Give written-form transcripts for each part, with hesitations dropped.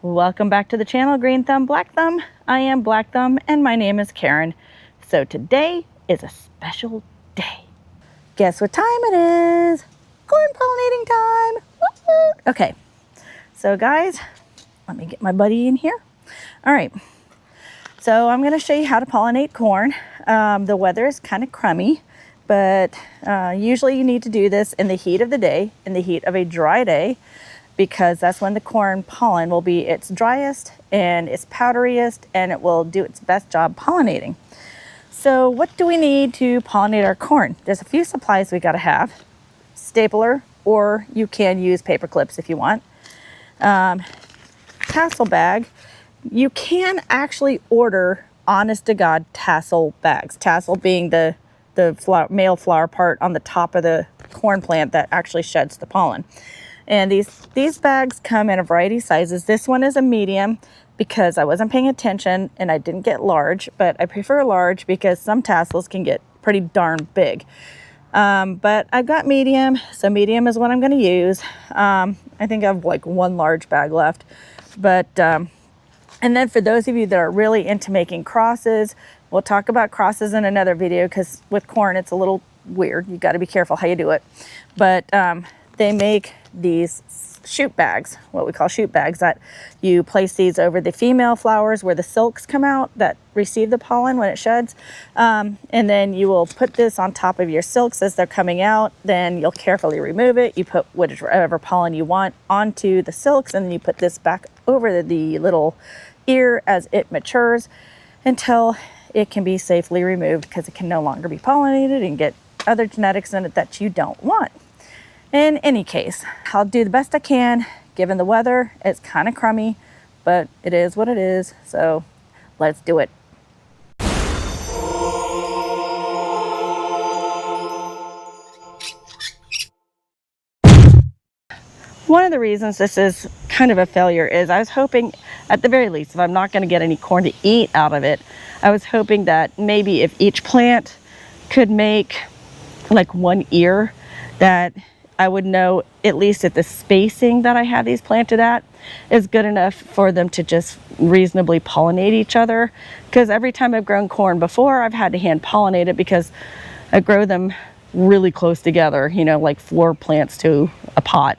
Welcome back to the channel, Green Thumb, Black Thumb. I am Black Thumb and my name is Karen. So today is a special day. Guess what time it is? Corn pollinating time. Woo-hoo. Okay, so guys, let me get my buddy in here. All right, so I'm gonna show you how to pollinate corn. The weather is kind of crummy, but usually you need to do this in the heat of the day, in the heat of a dry day, because that's when the corn pollen will be its driest and its powderiest, and it will do its best job pollinating. So what do we need to pollinate our corn? There's a few supplies we gotta have. Stapler, or you can use paper clips if you want. Tassel bag. You can actually order honest to God tassel bags. Tassel being the male flower part on the top of the corn plant that actually sheds the pollen. And these bags come in a variety of sizes. This one is a medium because I wasn't paying attention and I didn't get large, but I prefer large because some tassels can get pretty darn big. But I've got medium, so medium is what I'm going to use. I think I have like one large bag left. But and then for those of you that are really into making crosses, we'll talk about crosses in another video because with corn it's a little weird. You got to be careful how you do it. But they make these shoot bags, what we call shoot bags, that you place these over the female flowers where the silks come out that receive the pollen when it sheds. And then you will put this on top of your silks as they're coming out. Then you'll carefully remove it. You put whatever pollen you want onto the silks, and then you put this back over the little ear as it matures until it can be safely removed, because it can no longer be pollinated and get other genetics in it that you don't want. In any case, I'll do the best I can given the weather. It's kind of crummy, but it is what it is. So let's do it. One of the reasons this is kind of a failure is I was hoping, at the very least, if I'm not going to get any corn to eat out of it, I was hoping that maybe if each plant could make like one ear, that I would know at least that the spacing that I have these planted at is good enough for them to just reasonably pollinate each other. Because every time I've grown corn before, I've had to hand pollinate it because I grow them really close together, you know, like 4 plants to a pot.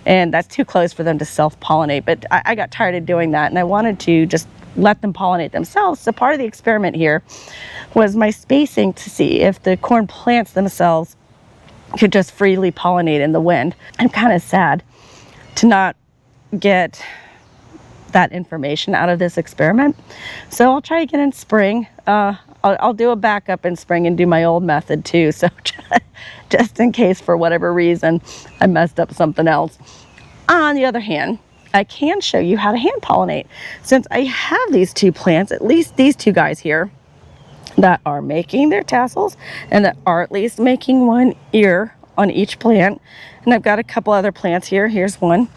And that's too close for them to self-pollinate. But I got tired of doing that, and I wanted to just let them pollinate themselves. So part of the experiment here was my spacing to see if the corn plants themselves could just freely pollinate in the wind. I'm kind of sad to not get that information out of this experiment. So I'll try again in spring. I'll do a backup in spring and do my old method too. So just in case for whatever reason I messed up something else. On the other hand, I can show you how to hand pollinate. Since I have these 2 plants, at least these 2 guys here, that are making their tassels and that are at least making one ear on each plant. And I've got a couple other plants here. Here's one,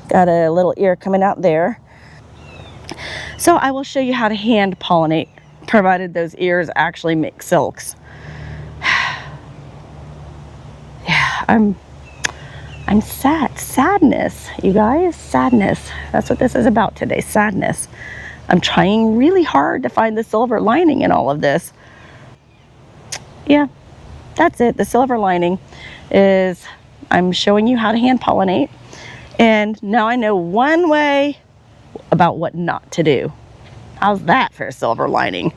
got a little ear coming out there. So I will show you how to hand pollinate, provided those ears actually make silks. Yeah, I'm sad. Sadness, you guys, sadness. That's what this is about today, sadness. I'm trying really hard to find the silver lining in all of this. Yeah, that's it. The silver lining is I'm showing you how to hand pollinate. And now I know one way about what not to do. How's that for a silver lining?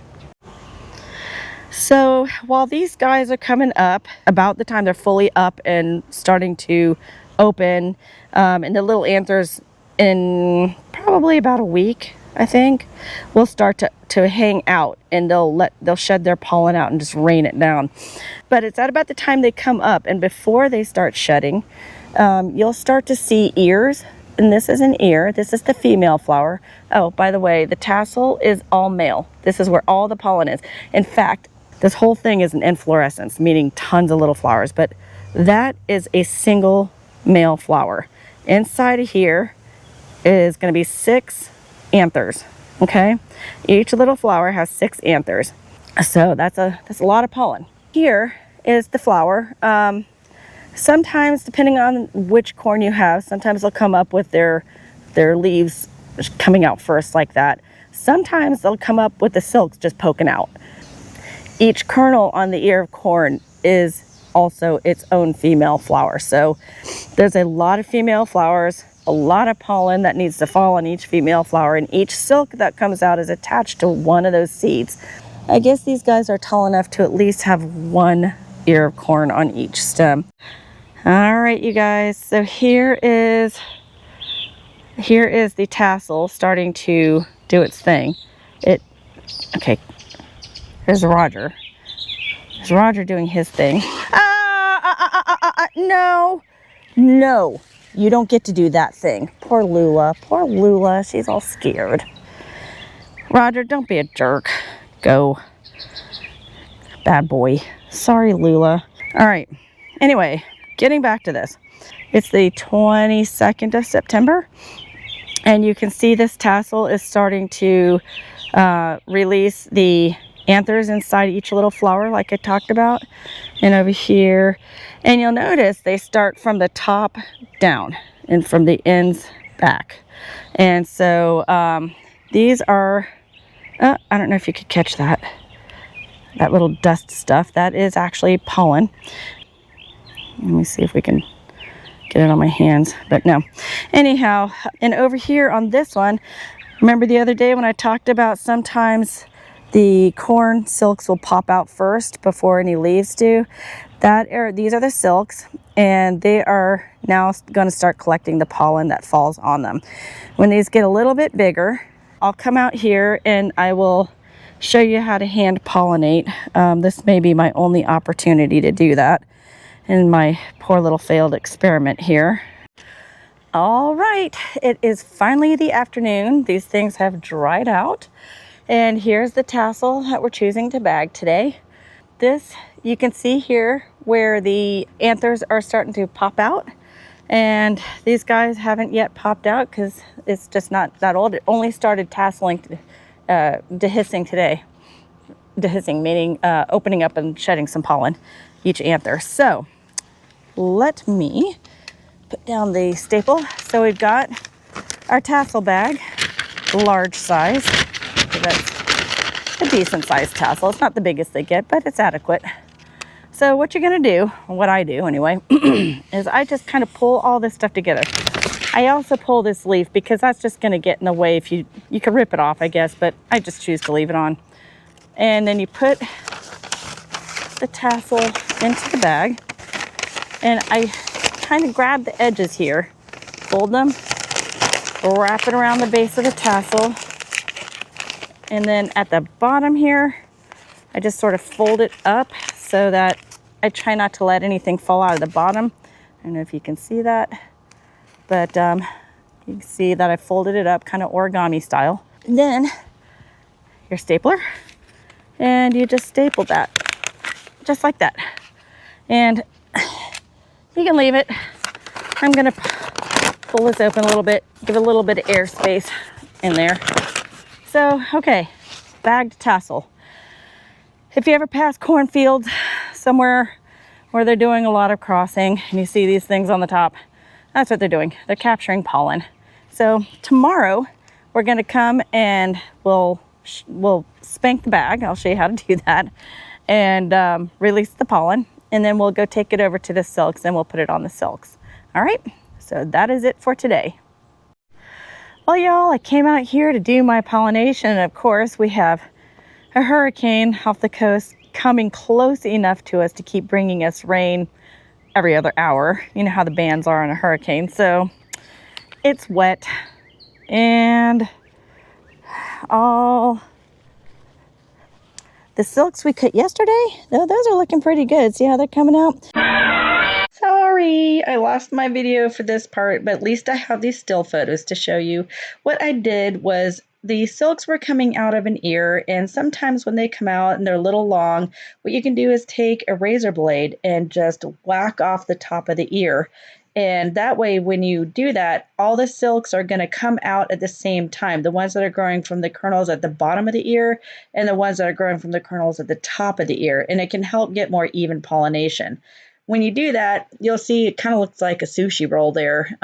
So while these guys are coming up, about the time they're fully up and starting to open, and the little anthers in probably about a week, I think, will start to hang out, and they'll shed their pollen out and just rain it down. But it's at about the time they come up, and before they start shedding, you'll start to see ears. And this is an ear. This is the female flower. Oh, by the way, the tassel is all male. This is where all the pollen is. In fact, this whole thing is an inflorescence, meaning tons of little flowers, but that is a single male flower. Inside of here is going to be 6 anthers. Okay, each little flower has 6 anthers, so that's a lot of pollen. Here is the flower. Sometimes, depending on which corn you have, sometimes they'll come up with their leaves coming out first like that. Sometimes they'll come up with the silks just poking out. Each kernel on the ear of corn is also its own female flower. So there's a lot of female flowers, a lot of pollen that needs to fall on each female flower, and each silk that comes out is attached to one of those seeds. I guess these guys are tall enough to at least have one ear of corn on each stem. All right, you guys, so here is the tassel starting to do its thing. Okay, here's Roger. There's Roger doing his thing. No, you don't get to do that thing. Poor Lula, she's all scared. Roger, don't be a jerk. Go. Bad boy. Sorry, Lula. All right, anyway, getting back to this. It's the 22nd of September, and you can see this tassel is starting to release the anthers inside each little flower like I talked about, and over here. And you'll notice they start from the top down and from the ends back. And so these are, I don't know if you could catch that little dust stuff. That is actually pollen. Let me see if we can get it on my hands, but no. Anyhow, and over here on this one, remember the other day when I talked about sometimes the corn silks will pop out first before any leaves do? These are the silks, and they are now going to start collecting the pollen that falls on them. When these get a little bit bigger, I'll come out here and I will show you how to hand pollinate. This may be my only opportunity to do that in my poor little failed experiment here. All right, it is finally the afternoon. These things have dried out. And here's the tassel that we're choosing to bag today. This, you can see here where the anthers are starting to pop out. And these guys haven't yet popped out because it's just not that old. It only started tasseling, dehiscing today. Dehiscing, meaning opening up and shedding some pollen, each anther. So let me put down the staple. So we've got our tassel bag, large size. So that's a decent sized tassel. It's not the biggest they get, but it's adequate. So what you're gonna do, what I do anyway, is I just kind of pull all this stuff together. I also pull this leaf because that's just gonna get in the way. If you can rip it off, I guess, but I just choose to leave it on. And then you put the tassel into the bag, and I kind of grab the edges here, fold them, wrap it around the base of the tassel, and then at the bottom here, I just sort of fold it up so that I try not to let anything fall out of the bottom. I don't know if you can see that, but you can see that I folded it up kind of origami style. And then your stapler, and you just staple that, just like that. And you can leave it. I'm gonna pull this open a little bit, give a little bit of airspace in there. So, okay, bagged tassel. If you ever pass cornfields somewhere where they're doing a lot of crossing and you see these things on the top, that's what they're doing. They're capturing pollen. So tomorrow we're gonna come and we'll spank the bag. I'll show you how to do that, and release the pollen. And then we'll go take it over to the silks and we'll put it on the silks. All right, so that is it for today. Well, y'all, I came out here to do my pollination. And of course, we have a hurricane off the coast coming close enough to us to keep bringing us rain every other hour. You know how the bands are on a hurricane. So it's wet, and all the silks we cut yesterday, those are looking pretty good. See how they're coming out? Sorry, I lost my video for this part, but at least I have these still photos to show you. What I did was the silks were coming out of an ear, and sometimes when they come out and they're a little long, what you can do is take a razor blade and just whack off the top of the ear. And that way, when you do that, all the silks are going to come out at the same time. The ones that are growing from the kernels at the bottom of the ear and the ones that are growing from the kernels at the top of the ear. And it can help get more even pollination. when you do that, you'll see it kind of looks like a sushi roll there.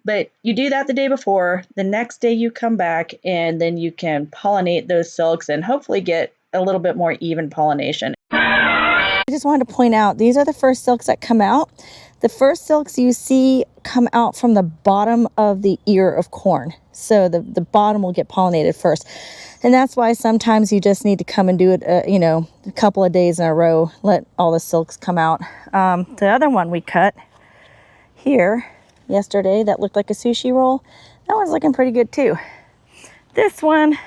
But you do that the day before. The next day you come back, and then you can pollinate those silks and hopefully get a little bit more even pollination. I just wanted to point out, these are the first silks that come out. The first silks you see come out from the bottom of the ear of corn. So the bottom will get pollinated first. And that's why sometimes you just need to come and do it, you know, a couple of days in a row, let all the silks come out. The other one we cut here yesterday that looked like a sushi roll, that one's looking pretty good too. This one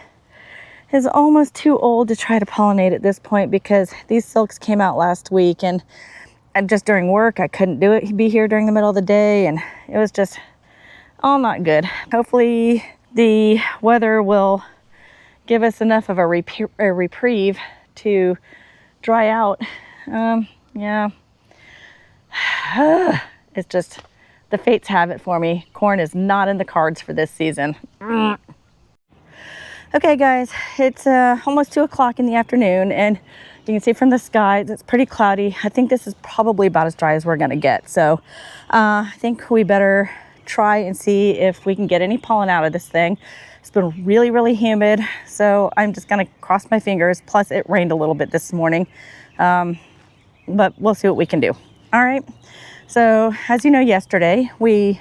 is almost too old to try to pollinate at this point because these silks came out last week, and just during work I couldn't do it. He'd be here during the middle of the day, and it was just all not good. Hopefully the weather will give us enough of a reprieve to dry out. Yeah. It's just, the fates have it for me. Corn is not in the cards for this season. Okay guys, it's almost 2 o'clock in the afternoon, and you can see from the sky it's pretty cloudy. I think this is probably about as dry as we're gonna get. So I think we better try and see if we can get any pollen out of this thing. It's been really, really humid, so I'm just gonna cross my fingers. Plus it rained a little bit this morning, but we'll see what we can do. All right, so as you know, yesterday we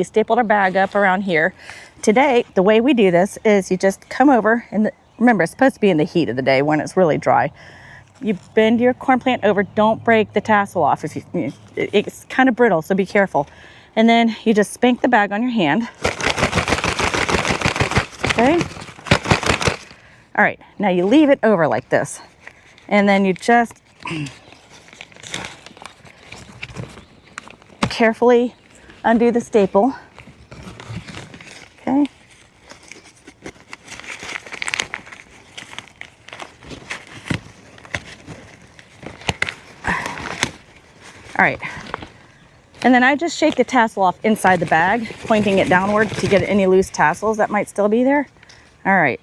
stapled our bag up around here. Today, the way we do this is you just come over, and remember, it's supposed to be in the heat of the day when it's really dry. You bend your corn plant over. Don't break the tassel off. It's kind of brittle, so be careful. And then you just spank the bag on your hand. Okay? All right, now you leave it over like this. And then you just carefully undo the staple. Okay. All right. And then I just shake the tassel off inside the bag, pointing it downward to get any loose tassels that might still be there. All right.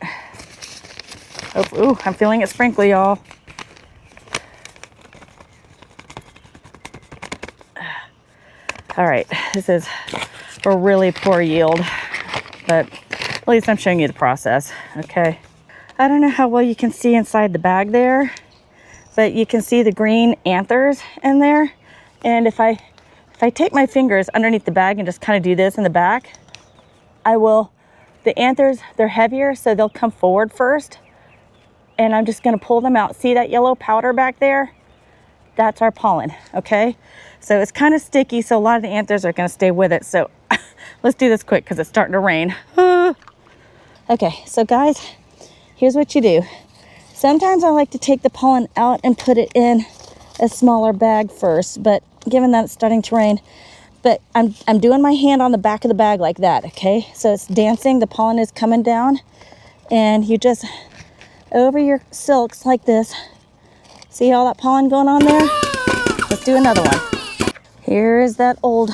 Oh, ooh, I'm feeling it sprinkly, y'all. All right, this is a really poor yield, but at least I'm showing you the process, okay? I don't know how well you can see inside the bag there, but you can see the green anthers in there. And if I take my fingers underneath the bag and just kind of do this in the back, the anthers, they're heavier, so they'll come forward first. And I'm just gonna pull them out. See that yellow powder back there? That's our pollen, okay? So it's kind of sticky, so a lot of the anthers are gonna stay with it. So let's do this quick because it's starting to rain. Okay, so guys, here's what you do. Sometimes I like to take the pollen out and put it in a smaller bag first, but given that it's starting to rain, but I'm doing my hand on the back of the bag like that, okay? So it's dancing, the pollen is coming down, and you just, over your silks like this. See all that pollen going on there? Let's do another one. Here is that old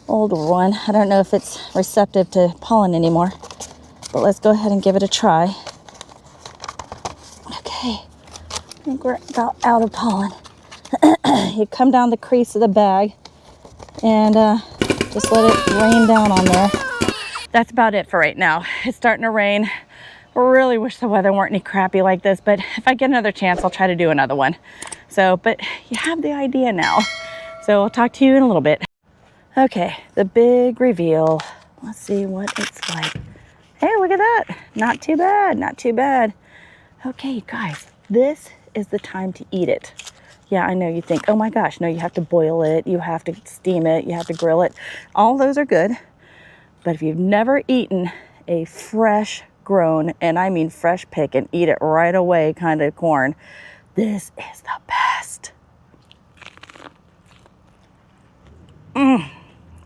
one. I don't know if it's receptive to pollen anymore, but let's go ahead and give it a try. Okay, I think we're about out of pollen. You come down the crease of the bag and just let it rain down on there. That's about it for right now. It's starting to rain. Really wish the weather weren't any crappy like this, but if I get another chance, I'll try to do another one. So, but you have the idea now. So I'll talk to you in a little bit. Okay, the big reveal. Let's see what it's like. Hey, look at that. Not too bad, not too bad. Okay, guys, this is the time to eat it. Yeah, I know you think, oh my gosh, no, you have to boil it, you have to steam it, you have to grill it. All those are good. But if you've never eaten a fresh grown, and I mean fresh pick and eat it right away kind of corn, this is the best.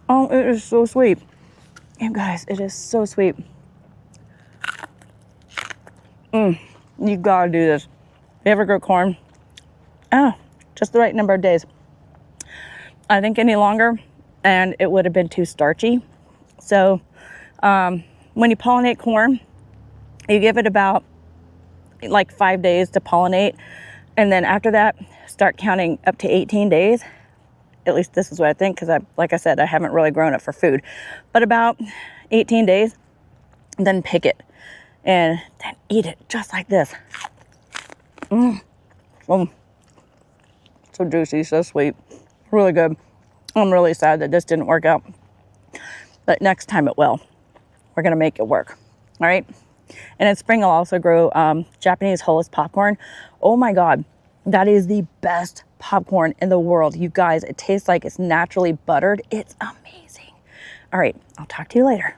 Oh, it is so sweet. You guys, it is so sweet. You gotta do this. You ever grow corn? Oh, just the right number of days. I think any longer and it would have been too starchy. So when you pollinate corn, you give it about like 5 days to pollinate. And then after that, start counting up to 18 days. At least this is what I think, because like I said, I haven't really grown it for food. But about 18 days, then pick it and then eat it just like this. So juicy, so sweet, really good. I'm really sad that this didn't work out, but next time it will. We're gonna make it work, all right? And in spring, I'll also grow Japanese Hollis popcorn. Oh my God, that is the best popcorn in the world. You guys, it tastes like it's naturally buttered. It's amazing. All right, I'll talk to you later.